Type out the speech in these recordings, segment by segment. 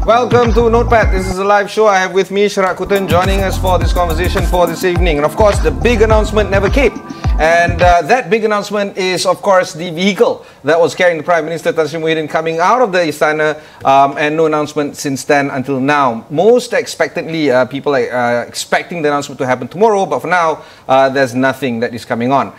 Welcome to Notepad. This is a live show. I have with me Sharaad Kuttan joining us for this conversation for this evening. And of course, the big announcement never came. And that big announcement is, of course, the vehicle that was carrying the Prime Minister Tan Sri Muhyiddin coming out of the Istana, and no announcement since then until now. Most expectantly, people are expecting the announcement to happen tomorrow, but for now, there's nothing that is coming on.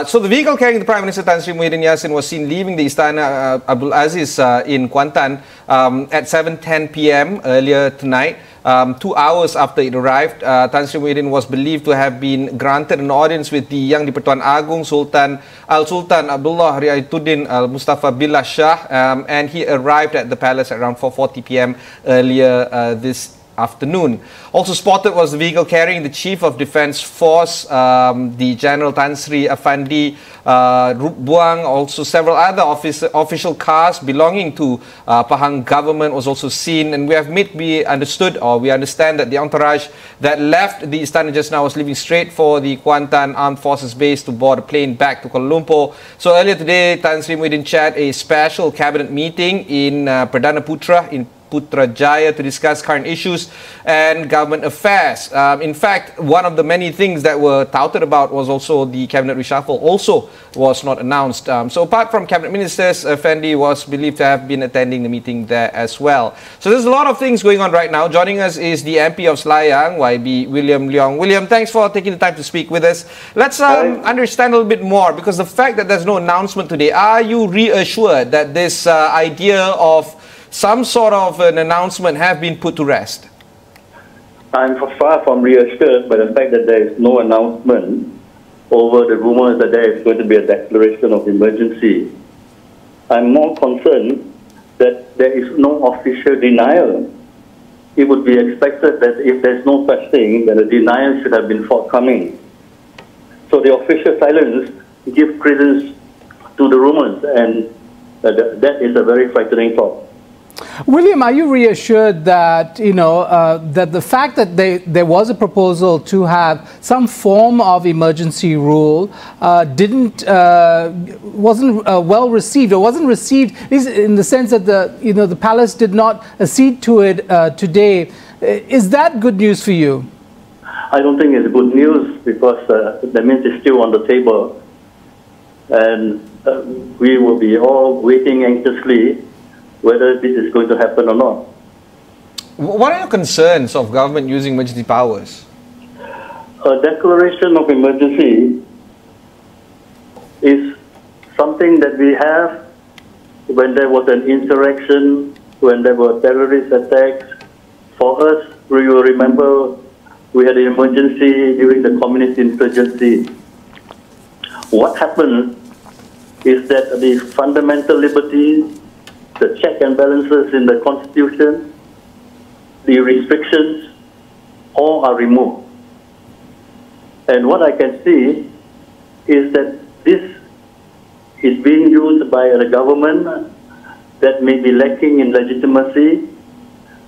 So the vehicle carrying the Prime Minister Tan Sri Muhyiddin Yassin was seen leaving the Istana Abdul Aziz in Kuttan at 7:10 p.m. earlier tonight. 2 hours after it arrived, Tan Sri Muhyiddin was believed to have been granted an audience with the Yang di-Pertuan Agong Sultan Abdullah Riayatuddin Mustafa Billah Shah, and he arrived at the palace at around 4:40 p.m. earlier this afternoon. Also spotted was the vehicle carrying the Chief of Defence Force, the General Tan Sri Afandi Rup Buang. Also several other official cars belonging to Pahang government was also seen, and we understand that the entourage that left the Istana just now was leaving straight for the Kuantan Armed Forces base to board a plane back to Kuala Lumpur. So earlier today, Tan Sri Muhyiddin chaired a special cabinet meeting in Perdana Putra in Putrajaya to discuss current issues and government affairs. In fact, one of the many things that were touted about was also the cabinet reshuffle also was not announced. So apart from cabinet ministers, Effendi was believed to have been attending the meeting there as well. So there's a lot of things going on right now. Joining us is the MP of Selayang, YB William Leong. William, thanks for taking the time to speak with us. Let's understand a little bit more, because the fact that there's no announcement today, are you reassured that this idea of some sort of an announcement have been put to rest? I'm far from reassured by the fact that there is no announcement over the rumors that there is going to be a declaration of emergency. I'm more concerned that there is no official denial. It would be expected that if there's no such thing, then a denial should have been forthcoming. So the official silence gives credence to the rumors, and that is a very frightening thought. William, are you reassured that, that the fact that there was a proposal to have some form of emergency rule wasn't well received, or wasn't received in the sense that the palace did not accede to it today? Is that good news for you? I don't think it's good news, because that means it's still on the table, and we will be all waiting anxiously whether this is going to happen or not. What are your concerns of government using emergency powers? A declaration of emergency is something that we have when there was an insurrection, when there were terrorist attacks. For us, we will remember we had an emergency during the communist insurgency. What happened is that the fundamental liberties, the check and balances in the Constitution, the restrictions, all are removed. And what I can see is that this is being used by a government that may be lacking in legitimacy,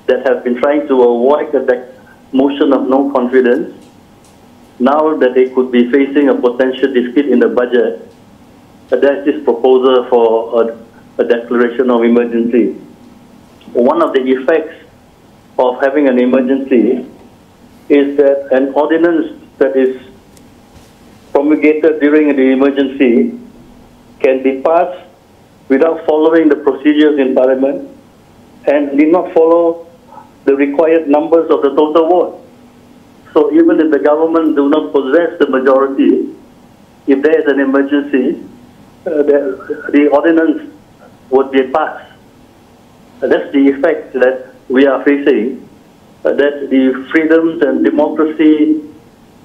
that have been trying to avoid the motion of no confidence. Now that they could be facing a potential defeat in the budget, there's this proposal for a declaration of emergency. One of the effects of having an emergency is that an ordinance that is promulgated during the emergency can be passed without following the procedures in Parliament and need not follow the required numbers of the total vote. So even if the government do not possess the majority, if there is an emergency, the ordinance would be passed. That's the effect that we are facing, that the freedoms and democracy,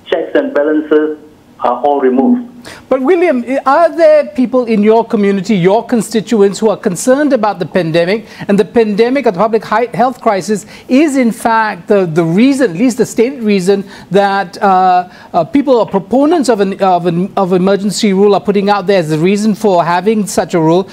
checks and balances are all removed. But William, are there people in your community, your constituents, who are concerned about the pandemic, and the pandemic or the public health crisis is in fact the reason, at least the stated reason, that people or proponents of emergency rule are putting out there as the reason for having such a rule?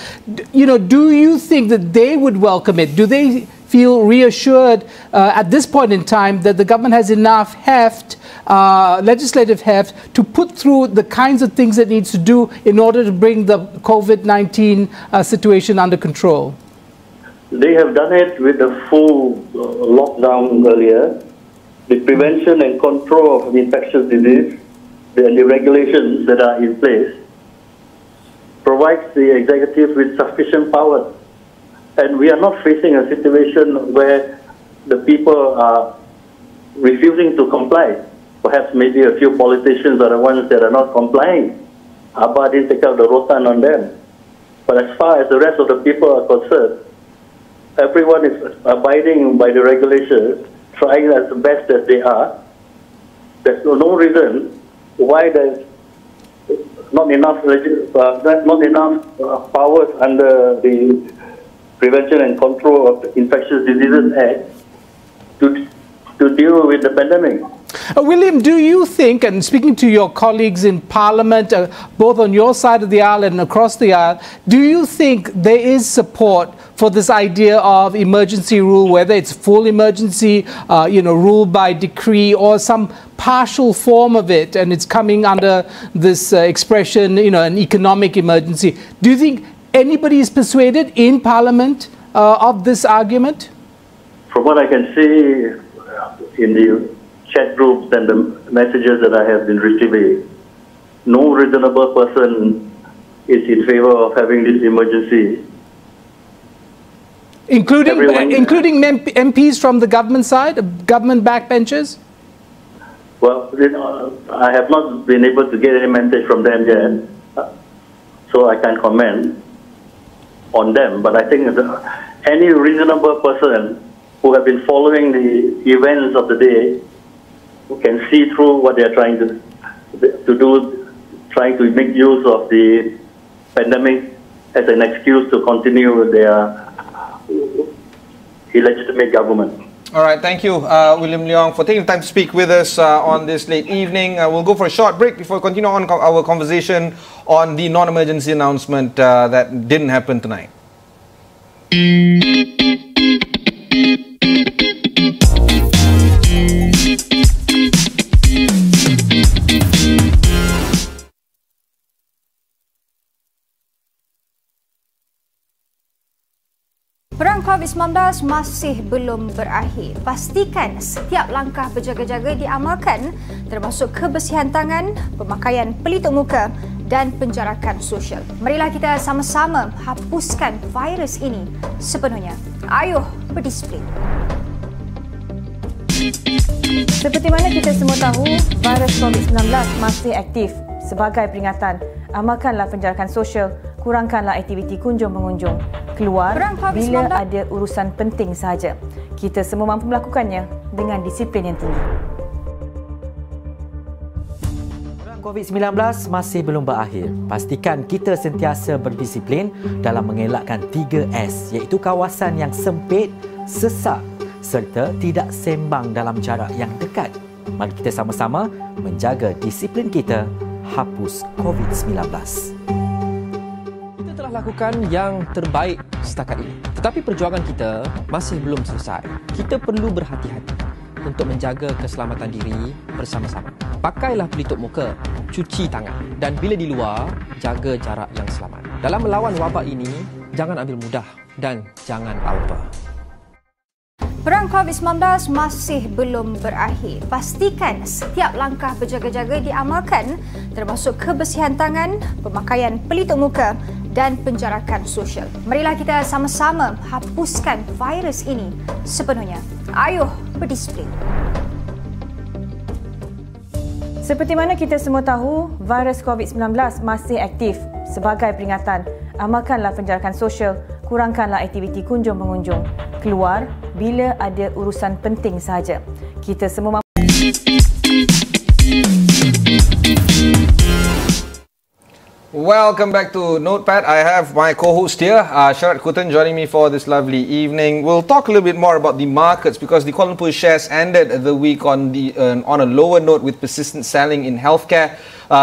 Do you think that they would welcome it? Do they feel reassured at this point in time that the government has enough heft, legislative heft, to put through the kinds of things it needs to do in order to bring the COVID-19 situation under control? They have done it with the full lockdown earlier, the prevention and control of infectious disease, and the regulations that are in place provides the executive with sufficient power. And we are not facing a situation where the people are refusing to comply. Perhaps maybe a few politicians are the ones that are not complying. Abah didn't take out the rotan on them. But as far as the rest of the people are concerned, everyone is abiding by the regulations, trying as best as they are. There's no reason why there's not enough powers under the Prevention and Control of Infectious Diseases Act to deal with the pandemic. William, do you think, and speaking to your colleagues in Parliament, both on your side of the aisle and across the aisle, do you think there is support for this idea of emergency rule, whether it's full emergency, rule by decree, or some partial form of it, and it's coming under this expression, an economic emergency? Do you think anybody is persuaded in Parliament of this argument? From what I can see in the chat groups and the messages that I have been receiving, no reasonable person is in favor of having this emergency. Including MPs from the government side, government backbenchers? Well, I have not been able to get any message from them yet, so I can't comment on them. But I think any reasonable person who have been following the events of the day who can see through what they are trying to do, trying to make use of the pandemic as an excuse to continue their illegitimate government. All right, thank you, William Leong, for taking the time to speak with us on this late evening. We'll go for a short break before we continue on our conversation on the non-emergency announcement that didn't happen tonight. Perang COVID-19 masih belum berakhir. Pastikan setiap langkah berjaga-jaga diamalkan, termasuk kebersihan tangan, pemakaian pelitup muka dan penjarakan sosial. Marilah kita sama-sama hapuskan virus ini sepenuhnya. Ayuh berdisiplin. Seperti mana kita semua tahu, virus COVID-19 masih aktif. Sebagai peringatan, amalkanlah penjarakan sosial, kurangkanlah aktiviti kunjung-mengunjung. Keluar bila ada urusan penting sahaja. Kita semua mampu melakukannya dengan disiplin yang tinggi. Perang COVID-19 masih belum berakhir. Pastikan kita sentiasa berdisiplin dalam mengelakkan 3S, iaitu kawasan yang sempit, sesak serta tidak sembang dalam jarak yang dekat. Mari kita sama-sama menjaga disiplin kita, hapus COVID-19. Lakukan yang terbaik setakat ini. Tetapi perjuangan kita masih belum selesai. Kita perlu berhati-hati untuk menjaga keselamatan diri bersama-sama. Pakailah pelitup muka, cuci tangan dan bila di luar, jaga jarak yang selamat. Dalam melawan wabak ini, jangan ambil mudah dan jangan alpa. Perang COVID-19 masih belum berakhir. Pastikan setiap langkah berjaga-jaga diamalkan, termasuk kebersihan tangan, pemakaian pelitup muka dan penjarakan sosial. Marilah kita sama-sama hapuskan virus ini sepenuhnya. Ayuh berdisiplin. Seperti mana kita semua tahu, virus COVID-19 masih aktif. Sebagai peringatan, amalkanlah penjarakan sosial, kurangkanlah aktiviti kunjung-mengunjung. Keluar bila ada urusan penting sahaja. Kita semua mampu. Welcome back to Notepad. I have my co-host here, Sharaad, Kuttan, joining me for this lovely evening. We'll talk a little bit more about the markets because the Kuala Lumpur shares ended the week on a lower note with persistent selling in healthcare,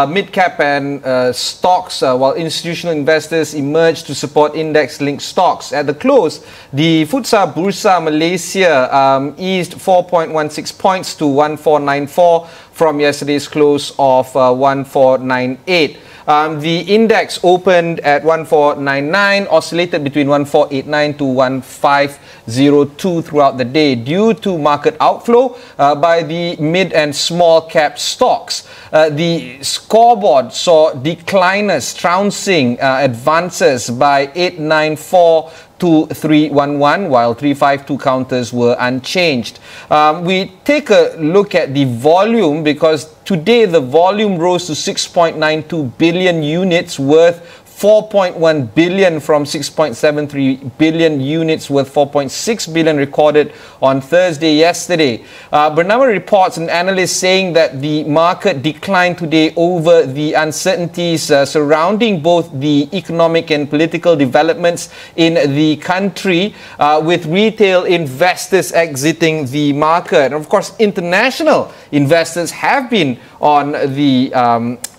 mid-cap and stocks, while institutional investors emerged to support index-linked stocks. At the close, the Futsa Bursa Malaysia eased 4.16 points to 1494 from yesterday's close of 1498. The index opened at 1499, oscillated between 1489 to 1502 throughout the day due to market outflow by the mid and small cap stocks. The scoreboard saw decliners trouncing advances by 894 to 311, while 352 counters were unchanged. We take a look at the volume, because today the volume rose to 6.92 billion units, worth 4.1 billion from 6.73 billion units, worth 4.6 billion recorded on Thursday yesterday. Bernama reports and analysts saying that the market declined today over the uncertainties surrounding both the economic and political developments in the country, with retail investors exiting the market. And of course, international investors have been on the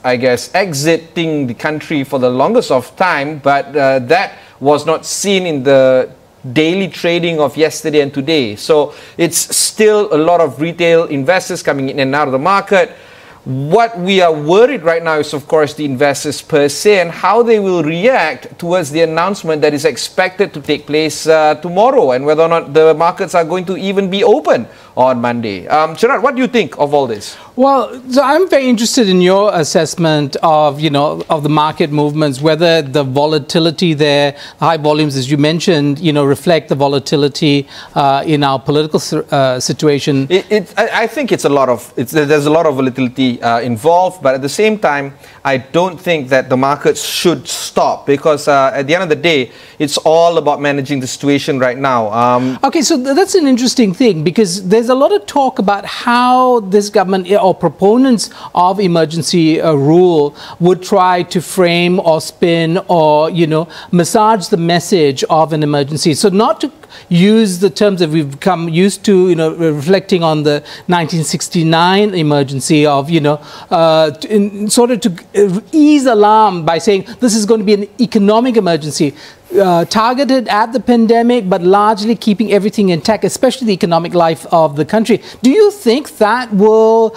exiting the country for the longest of time, but that was not seen in the daily trading of yesterday and today. So it's still a lot of retail investors coming in and out of the market. What we are worried right now is, of course, the investors per se and how they will react towards the announcement that is expected to take place tomorrow, and whether or not the markets are going to even be open on Monday. Sharaad, what do you think of all this? Well, so I'm very interested in your assessment of, of the market movements, whether the volatility there, high volumes, as you mentioned, reflect the volatility in our political situation. I think there's a lot of volatility involved, but at the same time, I don't think that the markets should stop, because at the end of the day, it's all about managing the situation right now. Okay, so that's an interesting thing, because there's a lot of talk about how this government or proponents of emergency rule would try to frame or spin or, massage the message of an emergency. So not to use the terms that we've become used to, reflecting on the 1969 emergency of, in sort of to ease alarm by saying this is going to be an economic emergency. Targeted at the pandemic, but largely keeping everything intact, especially the economic life of the country. Do you think that will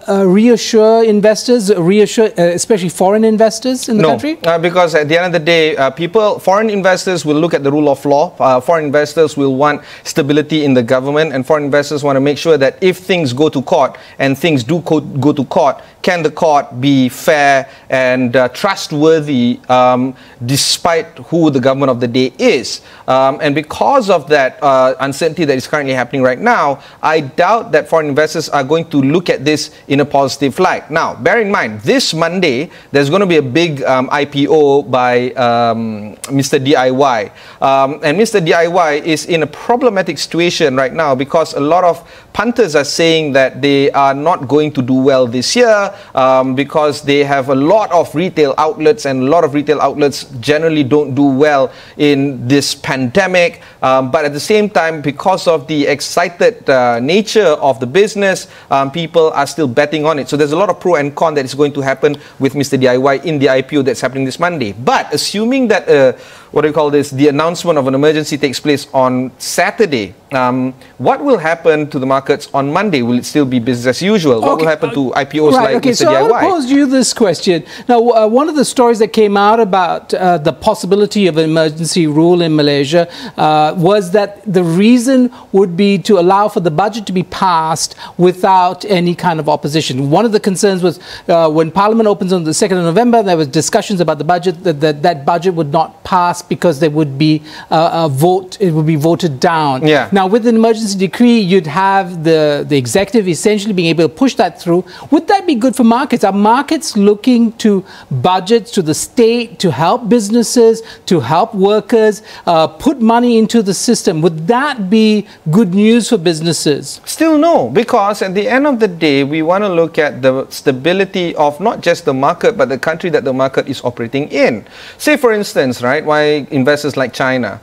reassure investors, especially foreign investors in the country? No, because at the end of the day, foreign investors will look at the rule of law. Foreign investors will want stability in the government, and foreign investors want to make sure that if things go to court, and things do go to court, can the court be fair and trustworthy despite who the government of the day is. And because of that uncertainty that is currently happening right now, I doubt that foreign investors are going to look at this in a positive light. Now, bear in mind, this Monday, there's going to be a big IPO by Mr. DIY. And Mr. DIY is in a problematic situation right now, because a lot of punters are saying that they are not going to do well this year because they have a lot of retail outlets, and a lot of retail outlets generally don't do well in this pandemic. But at the same time, because of the excited nature of the business, people are still betting on it. So there's a lot of pro and con that is going to happen with Mr. DIY in the IPO that's happening this Monday. But assuming that the announcement of an emergency takes place on Saturday, what will happen to the markets on Monday? Will it still be business as usual? What will happen to IPOs like Mr. So DIY? I want to pose you this question. Now, one of the stories that came out about the possibility of an emergency rule in Malaysia was that the reason would be to allow for the budget to be passed without any kind of opposition. One of the concerns was when Parliament opens on the 2nd of November, there was discussions about the budget, that budget would not pass because there would be a vote, it would be voted down. Yeah. Now, with an emergency decree, you'd have the executive essentially being able to push that through. Would that be good for markets? Are markets looking to budgets, to the state, to help businesses, to help workers, put money into the system? Would that be good news for businesses? Still no, because at the end of the day, we want to look at the stability of not just the market, but the country that the market is operating in. Say, for instance, right, why investors like China.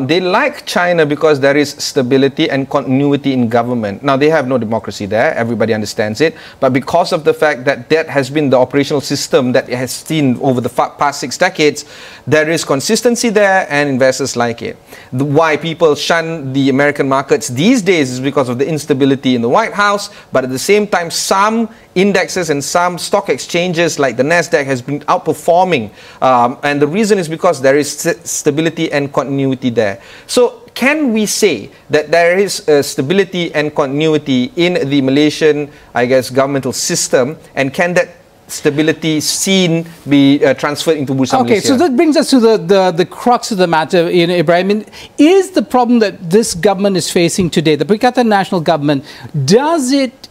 They like China because there is stability and continuity in government. Now, they have no democracy there, everybody understands it, but because of the fact that that has been the operational system that it has seen over the past 6 decades, there is consistency there and investors like it. Why people shun the American markets these days is because of the instability in the White House, but at the same time, some indexes and some stock exchanges like the Nasdaq has been outperforming, and the reason is because there is stability and continuity there. So can we say that there is stability and continuity in the Malaysian, I guess, governmental system, and can that stability seen be transferred into Bursa Malaysia? Okay, so that brings us to the crux of the matter, Ibrahim. Is the problem that this government is facing today, the Perikatan Nasional government,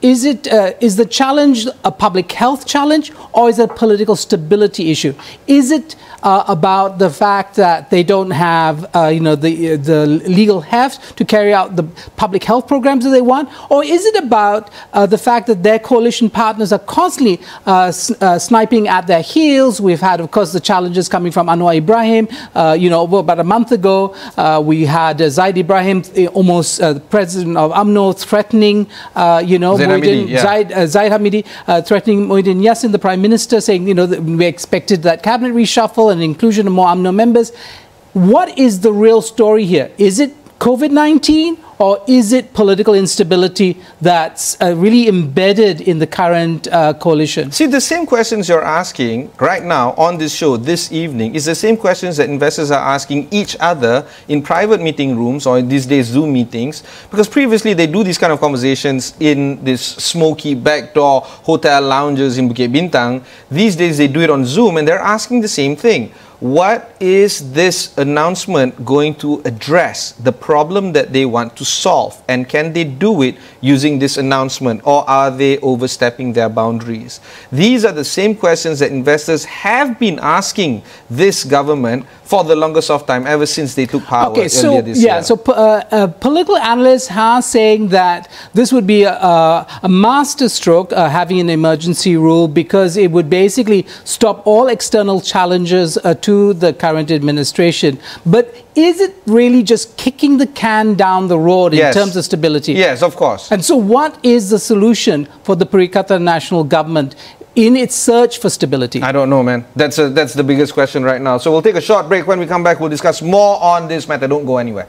is the challenge a public health challenge, or is it a political stability issue? Is it about the fact that they don't have the legal heft to carry out the public health programs that they want, or is it about the fact that their coalition partners are constantly sniping at their heels? We've had, of course, the challenges coming from Anwar Ibrahim. About a month ago, we had Zaid Ibrahim, almost president of UMNO, threatening, Zaid Hamidi, threatening Muhyiddin Yassin, the Prime Minister, saying, we expected that cabinet reshuffle and inclusion of more UMNO members. What is the real story here? Is it COVID-19, or is it political instability that's really embedded in the current coalition? See, the same questions you're asking right now on this show this evening is the same questions that investors are asking each other in private meeting rooms or these days Zoom meetings, because previously they do these kind of conversations in this smoky backdoor hotel lounges in Bukit Bintang. These days they do it on Zoom, and they're asking the same thing. What is this announcement going to address? The problem that they want to solve, and can they do it using this announcement, or are they overstepping their boundaries? These are the same questions that investors have been asking this government for the longest of time, ever since they took power earlier this year. So political analysts are saying that this would be a master stroke, having an emergency rule, because it would basically stop all external challenges to the current administration. But is it really just kicking the can down the road in terms of stability? Yes, of course. And so what is the solution for the Perikatan Nasional government in its search for stability? I don't know, man. That's the biggest question right now. So we'll take a short break. When we come back, we'll discuss more on this matter. Don't go anywhere.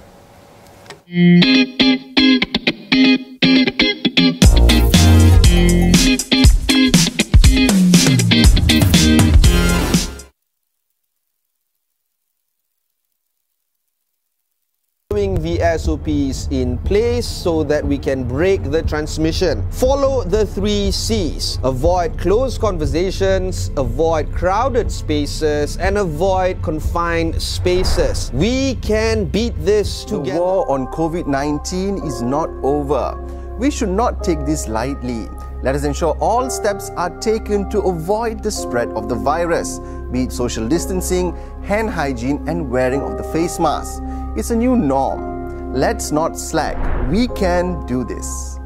The SOPs in place so that we can break the transmission. Follow the 3 C's. Avoid closed conversations, avoid crowded spaces, and avoid confined spaces. We can beat this together. The war on COVID-19 is not over. We should not take this lightly. Let us ensure all steps are taken to avoid the spread of the virus, be it social distancing, hand hygiene, and wearing of the face mask. It's a new norm. Let's not slack. We can do this.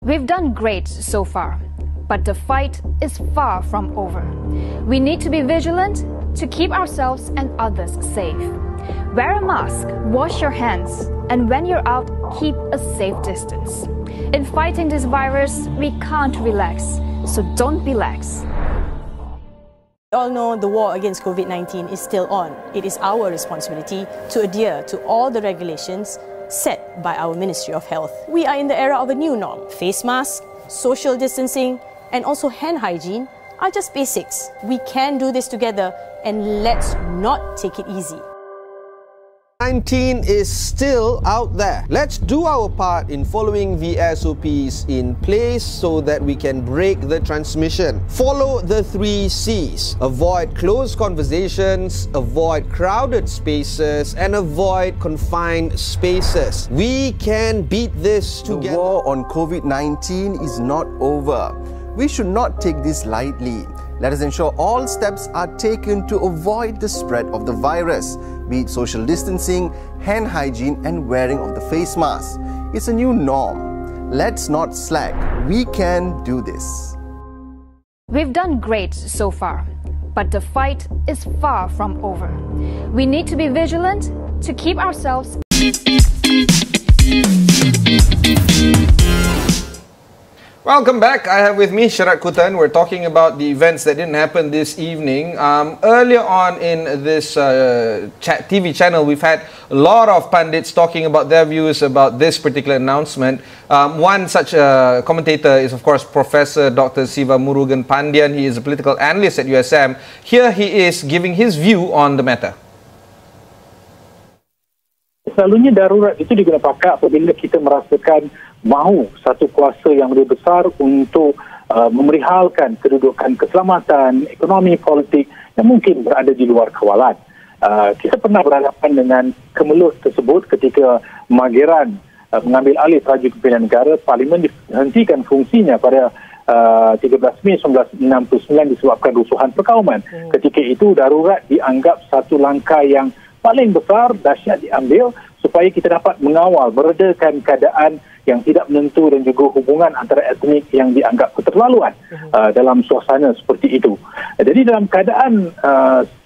We've done great so far, but the fight is far from over. We need to be vigilant to keep ourselves and others safe. Wear a mask, wash your hands, and when you're out, keep a safe distance. In fighting this virus, we can't relax, so don't be lax. We all know the war against COVID-19 is still on. It is our responsibility to adhere to all the regulations set by our Ministry of Health. We are in the era of a new norm. Face masks, social distancing, and also hand hygiene are just basics. We can do this together, and let's not take it easy. 19 is still out there. Let's do our part in following the SOPs in place so that we can break the transmission. Follow the 3 C's. Avoid closed conversations, avoid crowded spaces, and avoid confined spaces. We can beat this together. The war on COVID-19 is not over. We should not take this lightly. Let us ensure all steps are taken to avoid the spread of the virus, be it social distancing, hand hygiene, and wearing of the face mask. It's a new norm. Let's not slack. We can do this. We've done great so far, but the fight is far from over. We need to be vigilant to keep ourselves. Welcome back. I have with me Sharaad Kuttan. We're talking about the events that didn't happen this evening. Earlier on in this TV channel, we've had a lot of pundits talking about their views about this particular announcement. One such commentator is, of course, Professor Dr. Siva Murugan Pandian. He is a political analyst at USM. Here he is giving his view on the matter. Selalunya darurat itu digunakan pakai apabila kita merasakan mahu satu kuasa yang lebih besar untuk memerihalkan kedudukan keselamatan, ekonomi, politik yang mungkin berada di luar kawalan. Kita pernah berhadapan dengan kemelut tersebut ketika Mageran mengambil alih tajuk kepimpinan negara. Parlimen dihentikan fungsinya pada 13 Mei 1969 disebabkan rusuhan perkauman. Ketika itu darurat dianggap satu langkah yang paling besar, dahsyat diambil supaya kita dapat mengawal, meredakan keadaan yang tidak menentu dan juga hubungan antara etnik yang dianggap keterlaluan dalam suasana seperti itu. Jadi dalam keadaan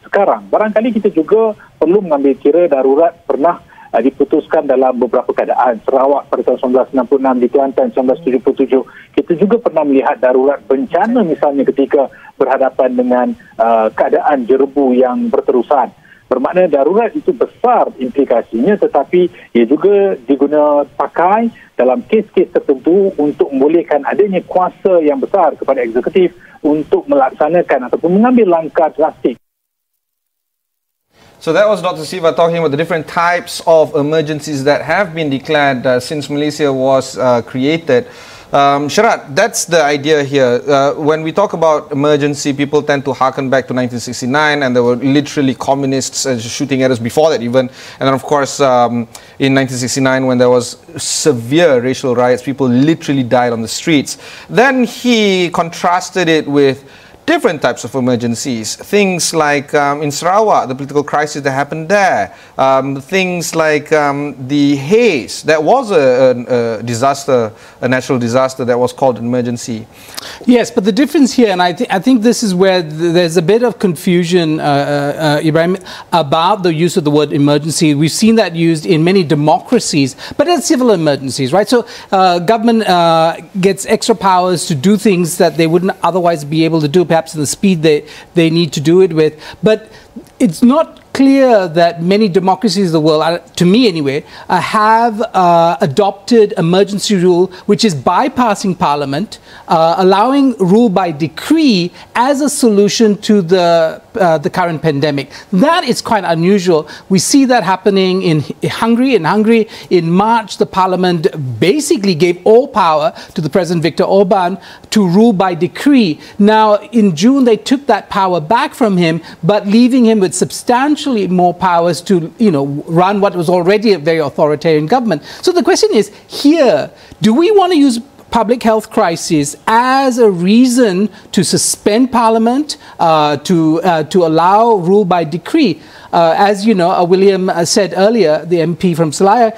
sekarang, barangkali kita juga perlu mengambil kira darurat pernah diputuskan dalam beberapa keadaan. Sarawak pada tahun 1966, di Kelantan 1977. Kita juga pernah melihat darurat bencana misalnya ketika berhadapan dengan keadaan jerebu yang berterusan. Bermakna darurat itu besar implikasinya, tetapi ia juga diguna pakai dalam kes-kes tertentu untuk membolehkan adanya kuasa yang besar kepada eksekutif untuk melaksanakan ataupun mengambil langkah drastik. So that was Dr. Siva talking about the different types of emergencies that have been declared since Malaysia was created. Sharaad, that's the idea here. When we talk about emergency, people tend to harken back to 1969, and there were literally communists shooting at us before that even. And then, of course, in 1969, when there was severe racial riots, people literally died on the streets. Then he contrasted it with different types of emergencies. Things like in Sarawak, the political crisis that happened there. Things like the haze, that was a disaster, a natural disaster that was called an emergency. Yes, but the difference here, and I think this is where there's a bit of confusion, Ibrahim, about the use of the word emergency. We've seen that used in many democracies, but it's civil emergencies, right? So government gets extra powers to do things that they wouldn't otherwise be able to do, perhaps in the speed they need to do it with. But it's not clear that many democracies of the world, to me anyway, have adopted emergency rule, which is bypassing parliament, allowing rule by decree as a solution to the current pandemic. That is quite unusual. We see that happening in Hungary. In Hungary, in March, the parliament basically gave all power to the President Viktor Orban to rule by decree. Now, in June, they took that power back from him, but leaving him with substantially more powers to, run what was already a very authoritarian government. So the question is here, do we want to use public health crisis as a reason to suspend parliament, to allow rule by decree? As you know, William said earlier, the MP from Selaya,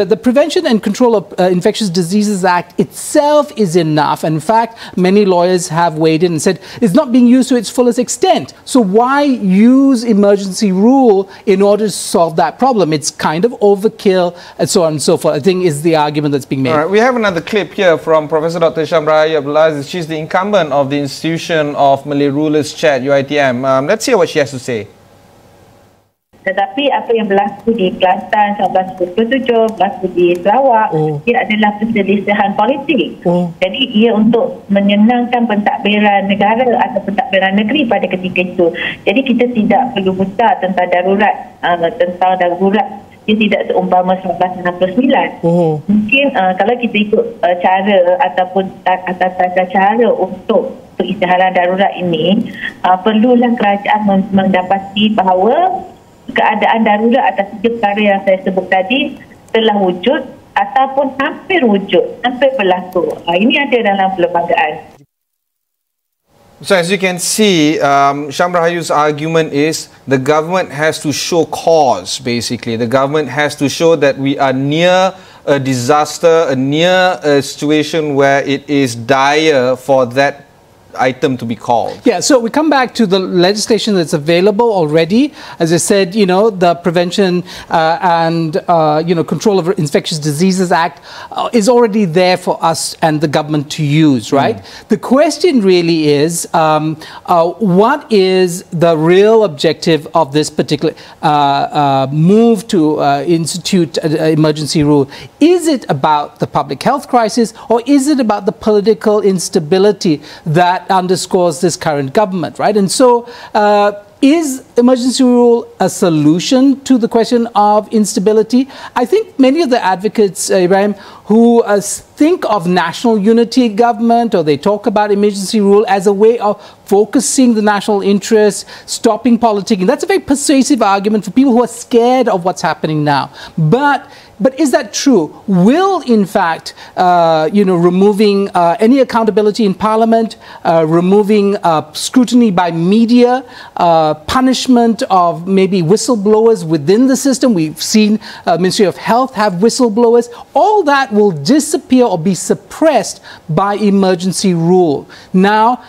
the Prevention and Control of Infectious Diseases Act itself is enough. In fact, many lawyers have weighed in and said it's not being used to its fullest extent. So why use emergency rule in order to solve that problem? It's kind of overkill and so on and so forth, I think is the argument that's being made. All right, we have another clip here from Professor Dr. Sharaad. She's the incumbent of the Institution of Malay Rulers Chat, UiTM. Let's hear what she has to say. Tetapi apa yang berlaku di Kelantan 1977, berlaku di Sarawak, ia adalah perselisihan politik. Jadi ia untuk menyenangkan pentadbiran negara atau pentadbiran negeri pada ketika itu. Jadi kita tidak perlu buta tentang darurat, ia tidak seumpama 1969. Mungkin kalau kita ikut cara ataupun tata cara untuk isytiharan darurat ini, perlulah kerajaan mendapati bahawa keadaan darurat atas tiga perkara yang saya sebut tadi telah wujud ataupun hampir wujud, hampir berlaku. Ini ada dalam perlembagaan. So as you can see, Syam Rahayu's argument is the government has to show cause, basically. The government has to show that we are near a disaster, near a situation where it is dire for that item to be called. Yeah, so we come back to the legislation that's available already. As I said, you know, the Prevention and Control of Infectious Diseases Act is already there for us and the government to use, right? The question really is, what is the real objective of this particular move to institute an emergency rule? Is it about the public health crisis, or is it about the political instability that underscores this current government, right? And so is emergency rule a solution to the question of instability? I think many of the advocates, Ibrahim, who think of national unity government, or they talk about emergency rule as a way of focusing the national interest, stopping politicking. That's a very persuasive argument for people who are scared of what's happening now. But is that true? Will, in fact, removing any accountability in Parliament, removing scrutiny by media, punishment of maybe whistleblowers within the system — we've seen Ministry of Health have whistleblowers — all that will disappear or be suppressed by emergency rule. Now,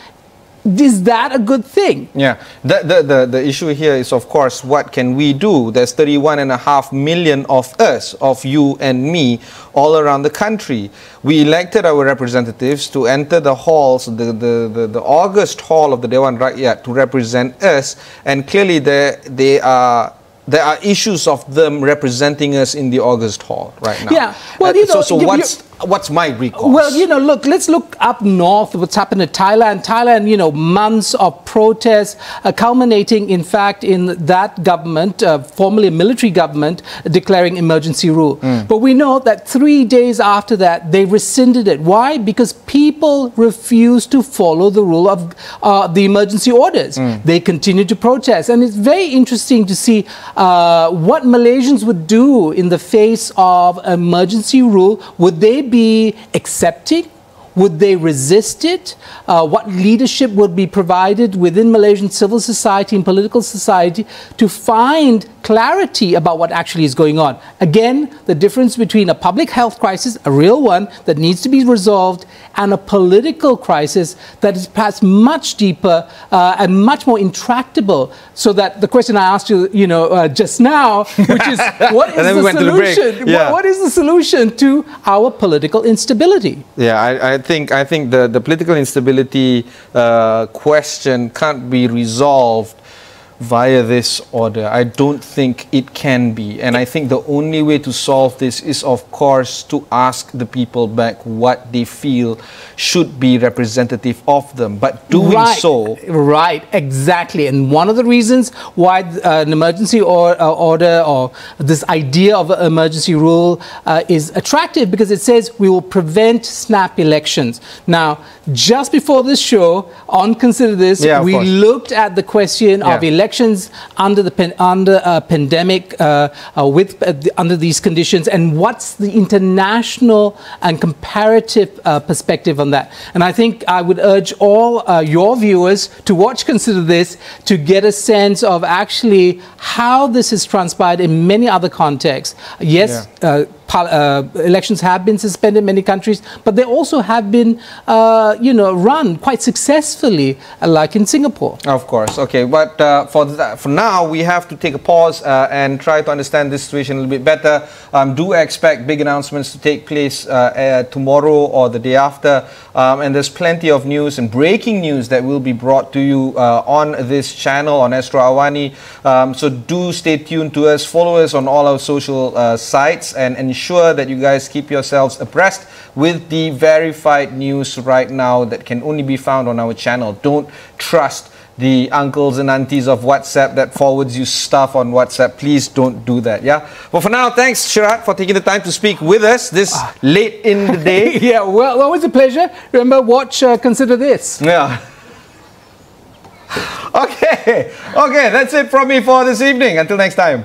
is that a good thing? Yeah, the issue here is, of course, what can we do? There's 31.5 million of us, of you and me, all around the country. We elected our representatives to enter the halls, the August hall of the Dewan Rakyat, to represent us, and clearly there are issues of them representing us in the August hall right now. Yeah, well, so what's my recourse? Well, look, let's look up north, what's happened in Thailand. Thailand, months of protests, culminating, in fact, in that government, formerly a military government, declaring emergency rule. But we know that 3 days after that, they rescinded it. Why? Because people refused to follow the rule of the emergency orders. They continued to protest. And it's very interesting to see what Malaysians would do in the face of emergency rule. Would they be accepting? Would they resist it? What leadership would be provided within Malaysian civil society and political society to find clarity about what actually is going on? Again, the difference between a public health crisis, a real one that needs to be resolved, and a political crisis that is perhaps much deeper and much more intractable. So that the question I asked you, just now, which is, what is the solution? What is the solution to our political instability? Yeah, I think the political instability question can't be resolved via this order. I don't think it can be. And I think the only way to solve this is, of course, to ask the people back what they feel should be representative of them. But doing so... Right, exactly. And one of the reasons why an emergency order or this idea of an emergency rule is attractive, because it says we will prevent snap elections. Now, just before this show, on Consider This, we looked at the question of elections under a pandemic, under these conditions, and what's the international and comparative perspective on that. And I think I would urge all your viewers to watch Consider This to get a sense of actually how this has transpired in many other contexts. Yes, elections have been suspended in many countries, but they also have been, run quite successfully, like in Singapore. Of course. Okay, but for now, we have to take a pause and try to understand this situation a little bit better. Do expect big announcements to take place tomorrow or the day after. And there's plenty of news and breaking news that will be brought to you on this channel, on Astro AWANI. So do stay tuned to us. Follow us on all our social sites, and ensure that you guys keep yourselves abreast with the verified news right now that can only be found on our channel. Don't trust the uncles and aunties of WhatsApp that forwards you stuff on WhatsApp. Please don't do that. Yeah. Well, for now, thanks, Sharaad, for taking the time to speak with us this late in the day. Yeah, well, always a pleasure. Remember, watch Consider This. Yeah. Okay, that's it from me for this evening. Until next time.